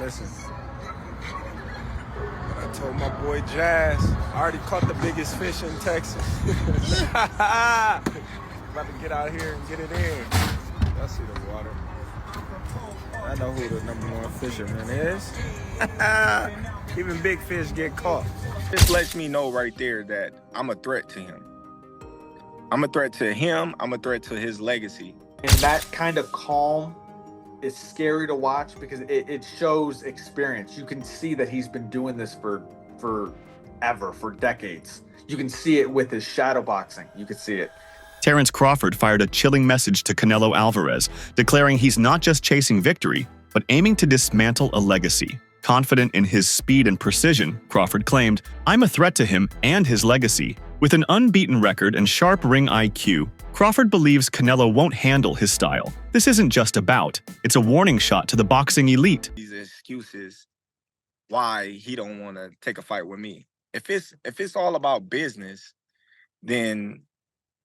Listen, I told my boy Jazz, I already caught the biggest fish in Texas. About to get out here and get it in. Y'all see the water. I know who the #1 fisherman is. Even big fish get caught. This lets me know right there that I'm a threat to him. I'm a threat to him. I'm a threat to his legacy. And that kind of calm is scary to watch because it shows experience. You can see that he's been doing this for decades. You can see it with his shadow boxing. You can see it. Terence Crawford fired a chilling message to Canelo Alvarez, declaring he's not just chasing victory, but aiming to dismantle a legacy. Confident in his speed and precision, Crawford claimed, "I'm a threat to him and his legacy." With an unbeaten record and sharp ring IQ, Crawford believes Canelo won't handle his style. This isn't just a bout, it's a warning shot to the boxing elite. These excuses why he don't want to take a fight with me. If it's all about business, then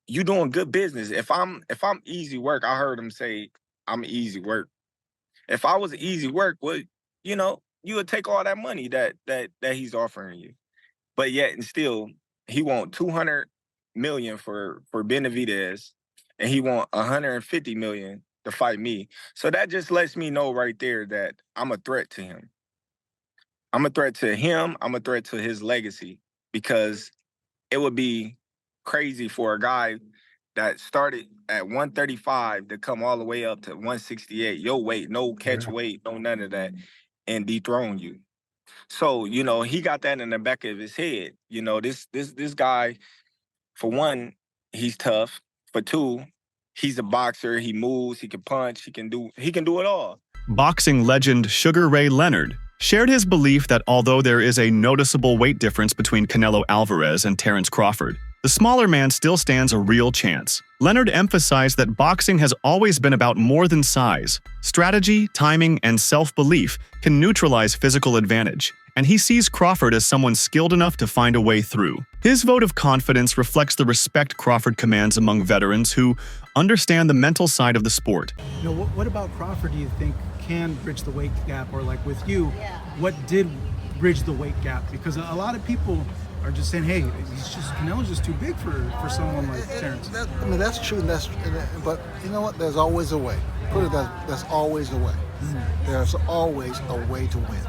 you doing good business. If I'm easy work, I heard him say I'm easy work. If I was easy work, well, you would take all that money that he's offering you. But yet and still, he want 200 million for Benavidez, and he want 150 million to fight me. So that just lets me know right there that I'm a threat to him. I'm a threat to him. I'm a threat to his legacy, because it would be crazy for a guy that started at 135 to come all the way up to 168, your weight, no catch weight, no none of that, and dethrone you. So, he got that in the back of his head. This guy, for one, he's tough. For two, he's a boxer. He moves, he can punch, he can do it all. Boxing legend Sugar Ray Leonard shared his belief that although there is a noticeable weight difference between Canelo Alvarez and Terence Crawford, the smaller man still stands a real chance. Leonard emphasized that boxing has always been about more than size. Strategy, timing, and self-belief can neutralize physical advantage, and he sees Crawford as someone skilled enough to find a way through. His vote of confidence reflects the respect Crawford commands among veterans who understand the mental side of the sport. What about Crawford do you think can bridge the weight gap? Or like with you, what did bridge the weight gap? Because a lot of people are just saying, hey, Canelo's just too big for someone like Terence. That's true, but you know what? There's always a way. Put it that there's always a way. There's always a way to win.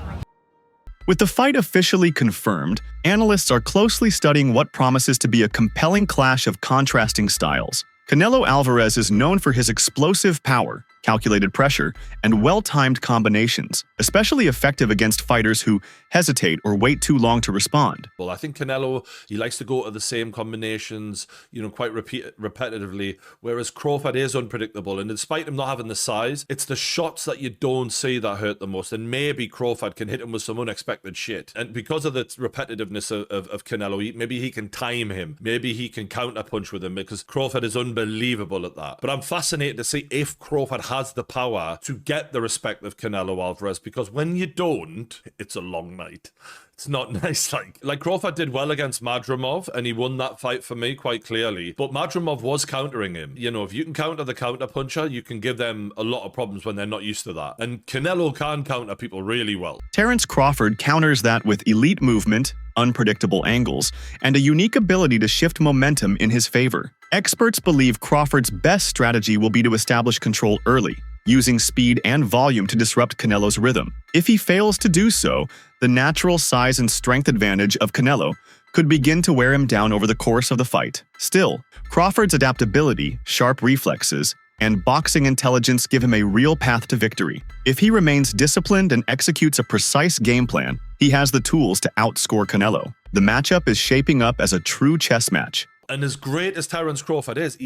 With the fight officially confirmed, analysts are closely studying what promises to be a compelling clash of contrasting styles. Canelo Alvarez is known for his explosive power, calculated pressure, and well-timed combinations, especially effective against fighters who hesitate or wait too long to respond. Well, I think Canelo, he likes to go to the same combinations, quite repetitively, whereas Crawford is unpredictable. And despite him not having the size, it's the shots that you don't see that hurt the most. And maybe Crawford can hit him with some unexpected shit. And because of the repetitiveness of Canelo, maybe he can time him. Maybe he can counterpunch with him, because Crawford is unbelievable at that. But I'm fascinated to see if Crawford has the power to get the respect of Canelo Alvarez, because when you don't, it's a long night. It's not nice. Like Crawford did well against Madrimov, and he won that fight for me quite clearly. But Madrimov was countering him. If you can counter the counterpuncher, you can give them a lot of problems when they're not used to that. And Canelo can counter people really well. Terence Crawford counters that with elite movement, unpredictable angles, and a unique ability to shift momentum in his favor. Experts believe Crawford's best strategy will be to establish control early, using speed and volume to disrupt Canelo's rhythm. If he fails to do so, the natural size and strength advantage of Canelo could begin to wear him down over the course of the fight. Still, Crawford's adaptability, sharp reflexes, and boxing intelligence give him a real path to victory. If he remains disciplined and executes a precise game plan, he has the tools to outscore Canelo. The matchup is shaping up as a true chess match. And as great as Terence Crawford is,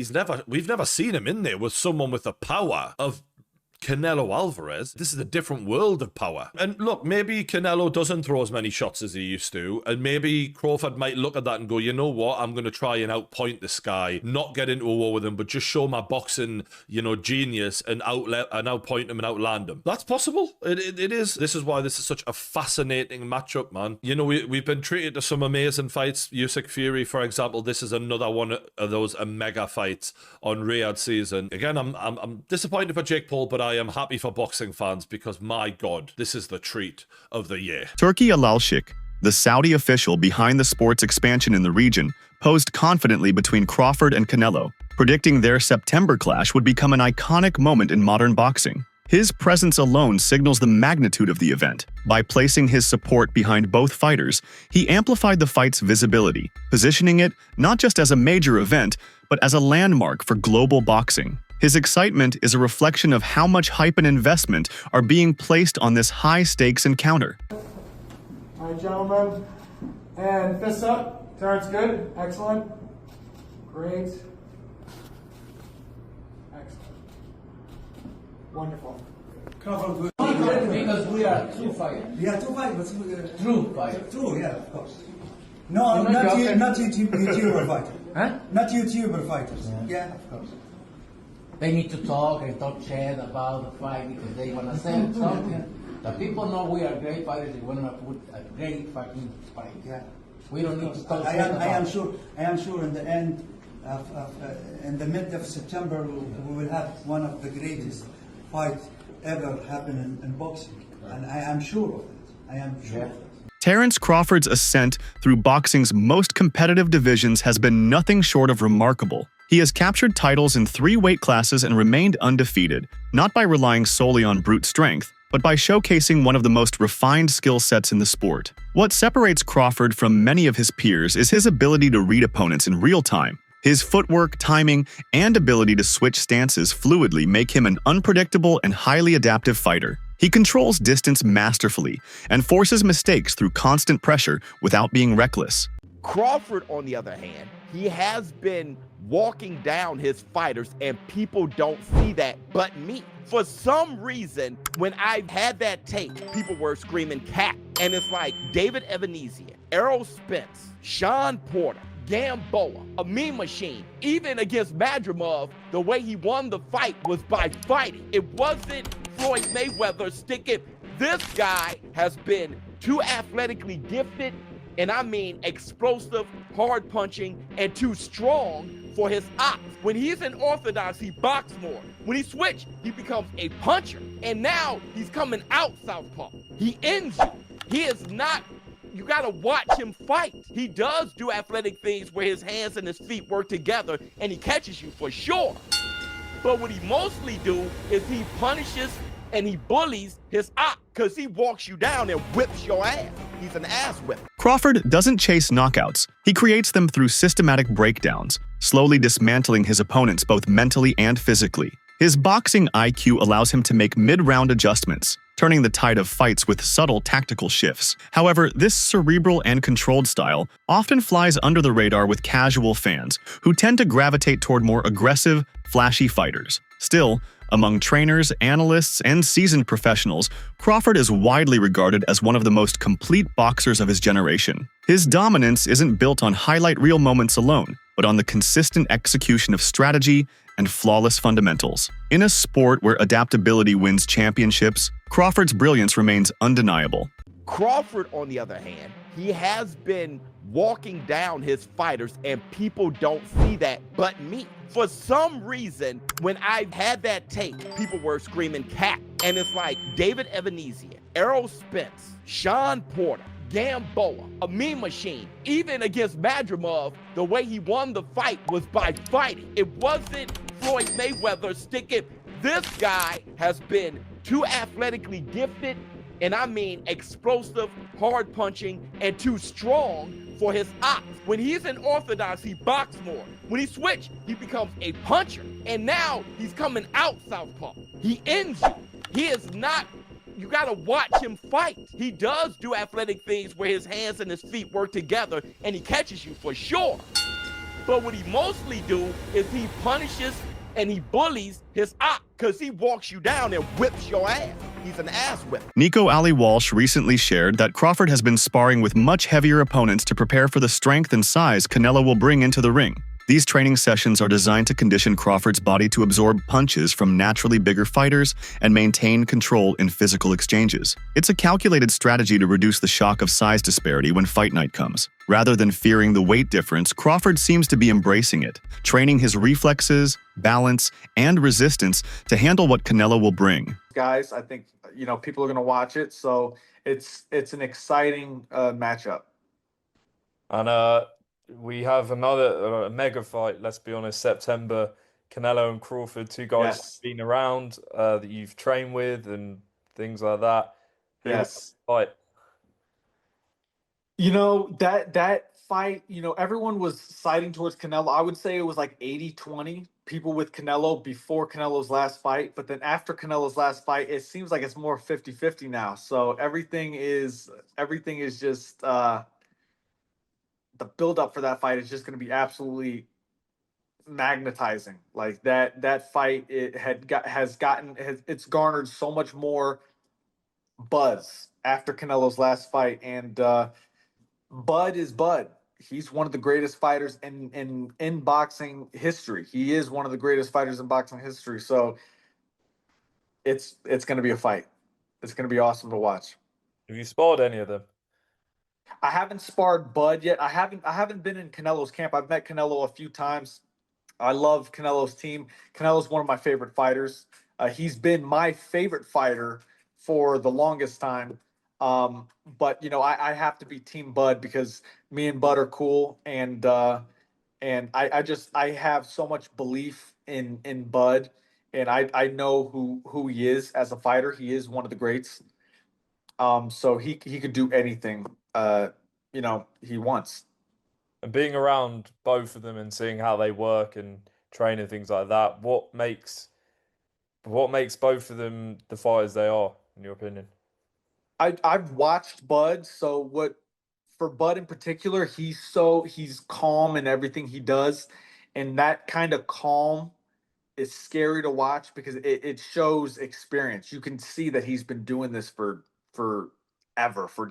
we've never seen him in there with someone with the power of Canelo Alvarez. This is a different world of power. And look, maybe Canelo doesn't throw as many shots as he used to, and maybe Crawford might look at that and go, you know what, I'm going to try and outpoint this guy, not get into a war with him, but just show my boxing, genius and outpoint him and outland him. That's possible. It is. This is why this is such a fascinating matchup, man. We've been treated to some amazing fights. Usyk Fury, for example, this is another one of those mega fights on Riyadh season. Again, I'm disappointed for Jake Paul, but I am happy for boxing fans because, my God, this is the treat of the year. Turki Alalshik, the Saudi official behind the sport's expansion in the region, posed confidently between Crawford and Canelo, predicting their September clash would become an iconic moment in modern boxing. His presence alone signals the magnitude of the event. By placing his support behind both fighters, he amplified the fight's visibility, positioning it not just as a major event, but as a landmark for global boxing. His excitement is a reflection of how much hype and investment are being placed on this high-stakes encounter. All right, gentlemen. And fists up. Terence, good. Excellent. Great. Excellent. Wonderful. Because we are true fighters. We are two fighters. True fighters. True, yeah, of course. No, I'm not YouTuber fighter. Huh? Not YouTuber fighters. Yeah, of course. They need to talk and talk chat about the fight because they want to say something. The people know we are great fighters. They want to put a great fucking fight. Yeah. We don't need to talk I about am sure in the end in the mid of September we will have one of the greatest fights ever happen in boxing. And I am sure of it. I am sure of it. Terence Crawford's ascent through boxing's most competitive divisions has been nothing short of remarkable. He has captured titles in 3 weight classes and remained undefeated, not by relying solely on brute strength, but by showcasing one of the most refined skill sets in the sport. What separates Crawford from many of his peers is his ability to read opponents in real time. His footwork, timing, and ability to switch stances fluidly make him an unpredictable and highly adaptive fighter. He controls distance masterfully and forces mistakes through constant pressure without being reckless. Crawford, on the other hand, he has been walking down his fighters, and people don't see that but me. For some reason, when I had that tape, people were screaming cat. And it's like David Ebenezer, Errol Spence, Sean Porter, Gamboa, a meme machine. Even against Madrimov, the way he won the fight was by fighting. It wasn't Floyd Mayweather sticking. This guy has been too athletically gifted, and I mean explosive, hard punching, and too strong for his ops. When he's in orthodox, he boxes more. When he switches, he becomes a puncher. And now he's coming out southpaw. He ends you. He is not, you gotta watch him fight. He does do athletic things where his hands and his feet work together, and he catches you for sure. But what he mostly do is he punishes and he bullies his op because he walks you down and whips your ass. He's an ass whipper. Crawford doesn't chase knockouts. He creates them through systematic breakdowns, slowly dismantling his opponents both mentally and physically. His boxing IQ allows him to make mid-round adjustments, turning the tide of fights with subtle tactical shifts. However, this cerebral and controlled style often flies under the radar with casual fans, who tend to gravitate toward more aggressive, flashy fighters. Still, among trainers, analysts, and seasoned professionals, Crawford is widely regarded as one of the most complete boxers of his generation. His dominance isn't built on highlight reel moments alone, but on the consistent execution of strategy and flawless fundamentals. In a sport where adaptability wins championships, Crawford's brilliance remains undeniable. Crawford, on the other hand, he has been walking down his fighters, and people don't see that but me. For some reason, when I had that tape, people were screaming cat. And it's like David Ebenezer, Errol Spence, Sean Porter, Gamboa, a meme machine. Even against Madrimov, the way he won the fight was by fighting. It wasn't Floyd Mayweather sticking. This guy has been too athletically gifted, and I mean explosive, hard punching, and too strong for his ops. When he's in orthodox, he boxes more. When he switches, he becomes a puncher. And now he's coming out southpaw. He ends you. He is not, you gotta watch him fight. He does do athletic things where his hands and his feet work together, and he catches you for sure. But what he mostly do is he punishes and he bullies his op because he walks you down and whips your ass. He's an ass whip. Nico Ali Walsh recently shared that Crawford has been sparring with much heavier opponents to prepare for the strength and size Canelo will bring into the ring. These training sessions are designed to condition Crawford's body to absorb punches from naturally bigger fighters and maintain control in physical exchanges. It's a calculated strategy to reduce the shock of size disparity when fight night comes. Rather than fearing the weight difference, Crawford seems to be embracing it, training his reflexes, balance, and resistance to handle what Canelo will bring. Guys, I think people are going to watch it, so it's an exciting matchup. And we have another mega fight, let's be honest, September. Canelo and Crawford, two guys Yes. been around that you've trained with and things like that. Yes. Fight. That fight, everyone was siding towards Canelo. I would say it was like 80-20 people with Canelo before Canelo's last fight. But then after Canelo's last fight, it seems like it's more 50-50 now. So everything is just the buildup for that fight is just going to be absolutely magnetizing. Like that fight, it's garnered so much more buzz after Canelo's last fight. And Bud is Bud. He's one of the greatest fighters in boxing history. He is one of the greatest fighters in boxing history. So it's going to be a fight. It's going to be awesome to watch. Have you sparred any of them? I haven't sparred Bud yet. I haven't been in Canelo's camp. I've met Canelo a few times. I love Canelo's team. Canelo's one of my favorite fighters. He's been my favorite fighter for the longest time. But I have to be Team Bud because me and Bud are cool, and I have so much belief in Bud, and I know who he is as a fighter. He is one of the greats. So he could do anything he wants. And being around both of them and seeing how they work and train and things like that, what makes both of them the fighters they are, in your opinion? I've watched Bud, so for Bud in particular, he's calm in everything he does, and that kind of calm is scary to watch because it shows experience. You can see that he's been doing this for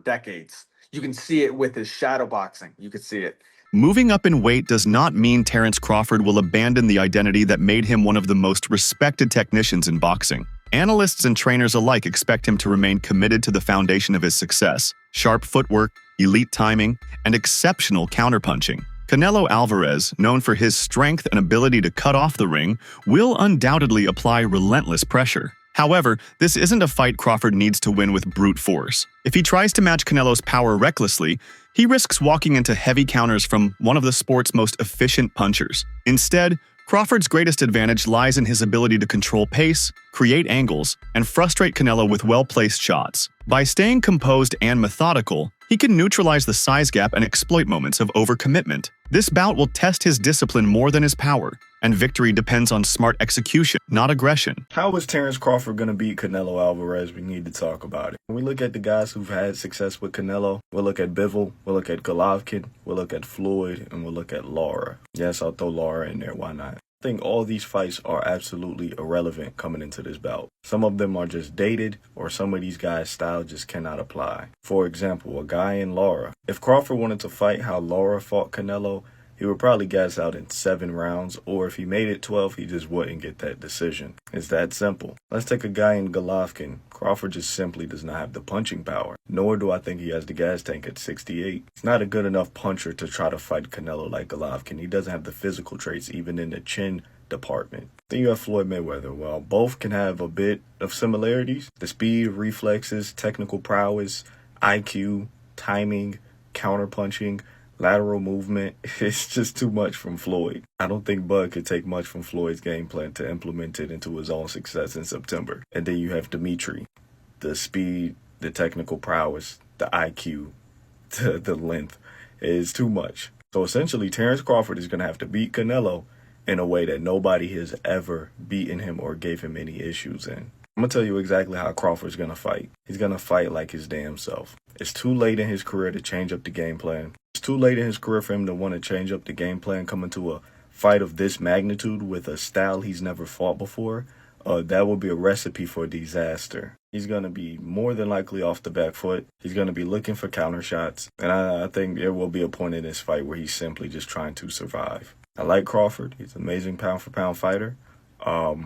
decades. You can see it with his shadow boxing. You can see it. Moving up in weight does not mean Terence Crawford will abandon the identity that made him one of the most respected technicians in boxing. Analysts and trainers alike expect him to remain committed to the foundation of his success: sharp footwork, elite timing, and exceptional counterpunching. Canelo Alvarez, known for his strength and ability to cut off the ring, will undoubtedly apply relentless pressure. However, this isn't a fight Crawford needs to win with brute force. If he tries to match Canelo's power recklessly, he risks walking into heavy counters from one of the sport's most efficient punchers. Instead, Crawford's greatest advantage lies in his ability to control pace, create angles, and frustrate Canelo with well-placed shots. By staying composed and methodical, he can neutralize the size gap and exploit moments of overcommitment. This bout will test his discipline more than his power, and victory depends on smart execution, not aggression. How is Terence Crawford going to beat Canelo Alvarez? We need to talk about it. When we look at the guys who've had success with Canelo, we'll look at Bivol, we'll look at Golovkin, we'll look at Floyd, and we'll look at Lara. Yes, I'll throw Lara in there, why not? I think all these fights are absolutely irrelevant coming into this bout. Some of them are just dated, or some of these guys' style just cannot apply. For example, a guy in Lara. If Crawford wanted to fight how Lara fought Canelo, he would probably gas out in 7 rounds, or if he made it 12, he just wouldn't get that decision. It's that simple. Let's take a guy in Golovkin. Crawford just simply does not have the punching power, nor do I think he has the gas tank at 68. He's not a good enough puncher to try to fight Canelo like Golovkin. He doesn't have the physical traits, even in the chin department. Then you have Floyd Mayweather. Well, both can have a bit of similarities. The speed, reflexes, technical prowess, IQ, timing, counterpunching, lateral movement, it's just too much from Floyd. I don't think Bud could take much from Floyd's game plan to implement it into his own success in September. And then you have Dimitri. The speed, the technical prowess, the IQ, the length is too much. So essentially, Terence Crawford is going to have to beat Canelo in a way that nobody has ever beaten him or gave him any issues in. I'm going to tell you exactly how Crawford's going to fight. He's going to fight like his damn self. It's too late in his career to change up the game plan. It's too late in his career for him to want to change up the game plan coming to a fight of this magnitude with a style he's never fought before. That would be a recipe for disaster. He's going to be more than likely off the back foot. He's going to be looking for counter shots. And I think there will be a point in this fight where he's simply just trying to survive. I like Crawford. He's an amazing pound-for-pound fighter. A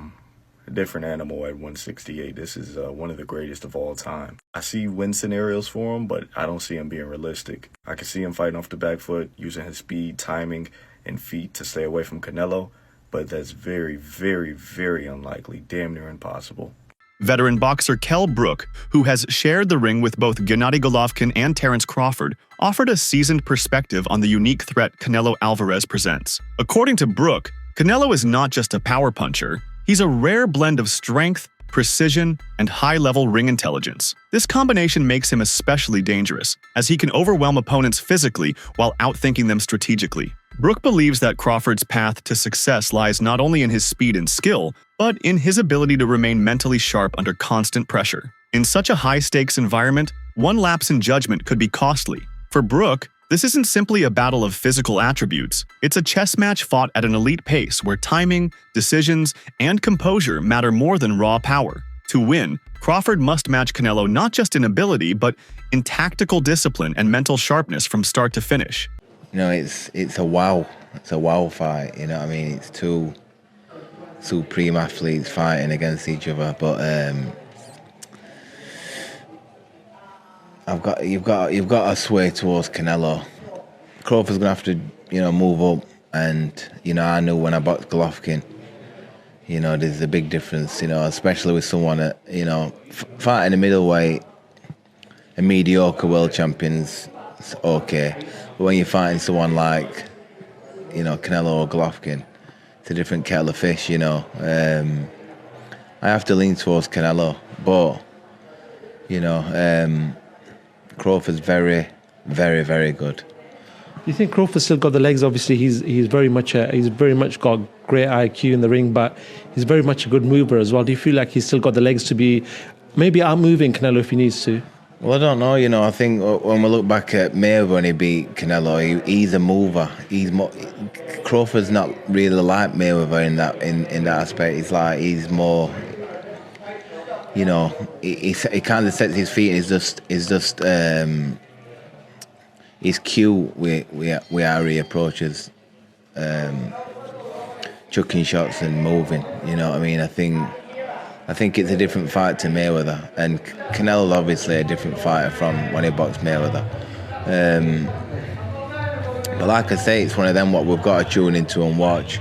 different animal at 168. This is one of the greatest of all time. I see win scenarios for him, but I don't see him being realistic. I can see him fighting off the back foot, using his speed, timing, and feet to stay away from Canelo, but that's very, very, very unlikely, damn near impossible. Veteran boxer Kell Brook, who has shared the ring with both Gennady Golovkin and Terence Crawford, offered a seasoned perspective on the unique threat Canelo Alvarez presents. According to Brook, Canelo is not just a power puncher. He's a rare blend of strength, precision, and high-level ring intelligence. This combination makes him especially dangerous, as he can overwhelm opponents physically while outthinking them strategically. Brook believes that Crawford's path to success lies not only in his speed and skill, but in his ability to remain mentally sharp under constant pressure. In such a high-stakes environment, one lapse in judgment could be costly. For Brook, this isn't simply a battle of physical attributes. It's a chess match fought at an elite pace where timing, decisions, and composure matter more than raw power. To win, Crawford must match Canelo not just in ability, but in tactical discipline and mental sharpness from start to finish. You know, it's a wow fight. You know what I mean? It's two supreme athletes fighting against each other, but you've got to sway towards Canelo. Crawford's gonna have to, move up, and I knew when I boxed Golovkin, there's a big difference, especially with someone that, fighting a middleweight, a mediocre world champion's okay, but when you're fighting someone like, Canelo or Golovkin, it's a different kettle of fish, I have to lean towards Canelo, but Crawford's very, very, very good. Do you think Crawford's still got the legs? Obviously, he's very much got great IQ in the ring, but he's very much a good mover as well. Do you feel like he's still got the legs to be maybe outmoving Canelo if he needs to? Well, I don't know. I think when we look back at Mayweather when he beat Canelo, he's a mover. Crawford's not really like Mayweather in that aspect. He's more. He kind of sets his feet and is just he's cute with how he approaches chucking shots and moving. You know what I mean? I think it's a different fight to Mayweather, and Canelo's obviously a different fighter from when he boxed Mayweather. But like I say, it's one of them what we've got to tune into and watch.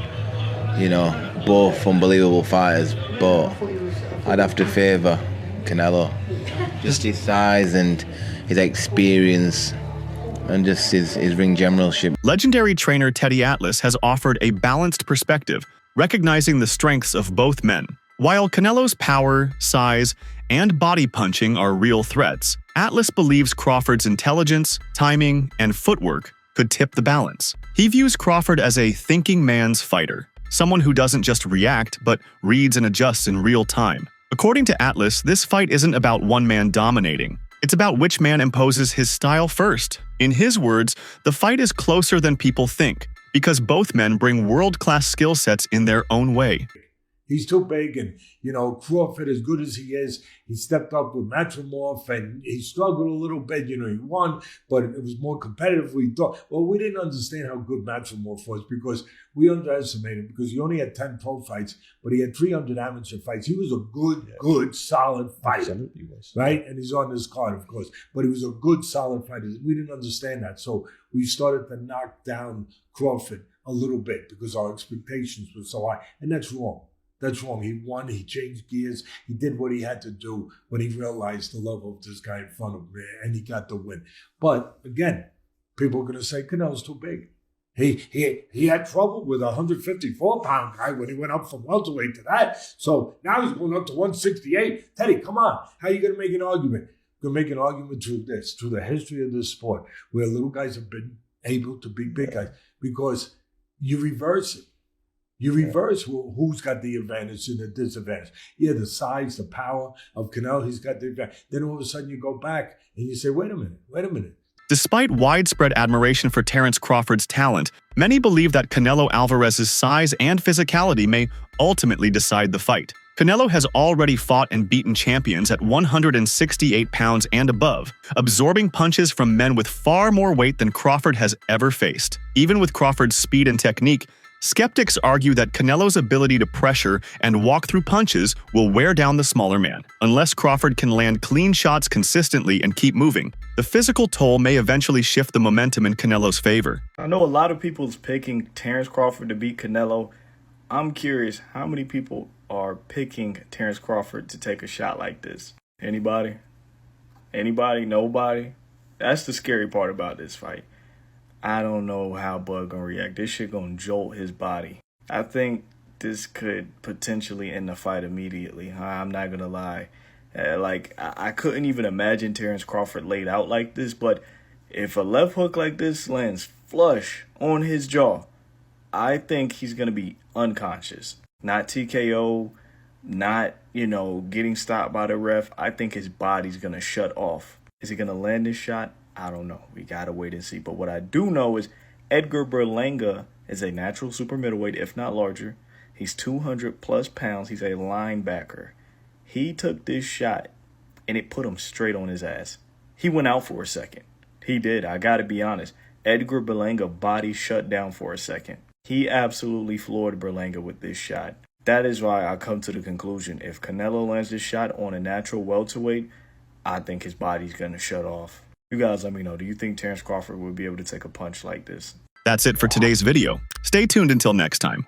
Both unbelievable fighters, but I'd have to favour Canelo. Just his size and his experience and just his ring generalship. Legendary trainer Teddy Atlas has offered a balanced perspective, recognizing the strengths of both men. While Canelo's power, size, and body punching are real threats, Atlas believes Crawford's intelligence, timing, and footwork could tip the balance. He views Crawford as a thinking man's fighter, someone who doesn't just react, but reads and adjusts in real time. According to Atlas, this fight isn't about one man dominating. It's about which man imposes his style first. In his words, the fight is closer than people think, because both men bring world-class skill sets in their own way. He's too big, and, Crawford, as good as he is, he stepped up with Matrimorph, and he struggled a little bit. He won, but it was more competitive we thought. Well, we didn't understand how good Matrimorph was because we underestimated him because he only had 10 pro fights, but he had 300 amateur fights. He was a good, solid fighter, absolutely was. Right? And he's on this card, of course, but he was a good, solid fighter. We didn't understand that, so we started to knock down Crawford a little bit because our expectations were so high, and that's wrong. That's wrong. He won. He changed gears. He did what he had to do when he realized the level of this guy in front of him, and he got the win. But again, people are going to say Canelo's too big. He had trouble with a 154-pound guy when he went up from welterweight to that. So now he's going up to 168. Teddy, come on. How are you going to make an argument? You're going to make an argument through this, through the history of this sport, where little guys have been able to beat big guys, because you reverse it. You reverse who's got the advantage and the disadvantage. Yeah, the size, the power of Canelo, he's got the advantage. Then all of a sudden you go back and you say, wait a minute. Despite widespread admiration for Terence Crawford's talent, many believe that Canelo Alvarez's size and physicality may ultimately decide the fight. Canelo has already fought and beaten champions at 168 pounds and above, absorbing punches from men with far more weight than Crawford has ever faced. Even with Crawford's speed and technique, Skeptics argue that Canelo's ability to pressure and walk through punches will wear down the smaller man, unless Crawford can land clean shots consistently and keep moving. The physical toll may eventually shift the momentum in Canelo's favor. I know a lot of people's picking Terence Crawford to beat Canelo. I'm curious, how many people are picking Terence Crawford to take a shot like this? Anybody? Anybody? Nobody? That's the scary part about this fight. I don't know how Bud gonna react. This shit gonna jolt his body. I think this could potentially end the fight immediately. I'm not gonna lie. I couldn't even imagine Terence Crawford laid out like this, but if a left hook like this lands flush on his jaw, I think he's gonna be unconscious. Not TKO, not, getting stopped by the ref. I think his body's gonna shut off. Is he gonna land this shot? I don't know. We gotta wait and see. But what I do know is Edgar Berlanga is a natural super middleweight, if not larger. He's 200 plus pounds. He's a linebacker. He took this shot and it put him straight on his ass. He went out for a second. He did. I gotta be honest. Edgar Berlanga body shut down for a second. He absolutely floored Berlanga with this shot. That is why I come to the conclusion, if Canelo lands this shot on a natural welterweight, I think his body's gonna shut off. You guys let me know. Do you think Terence Crawford will be able to take a punch like this? That's it for today's video. Stay tuned until next time.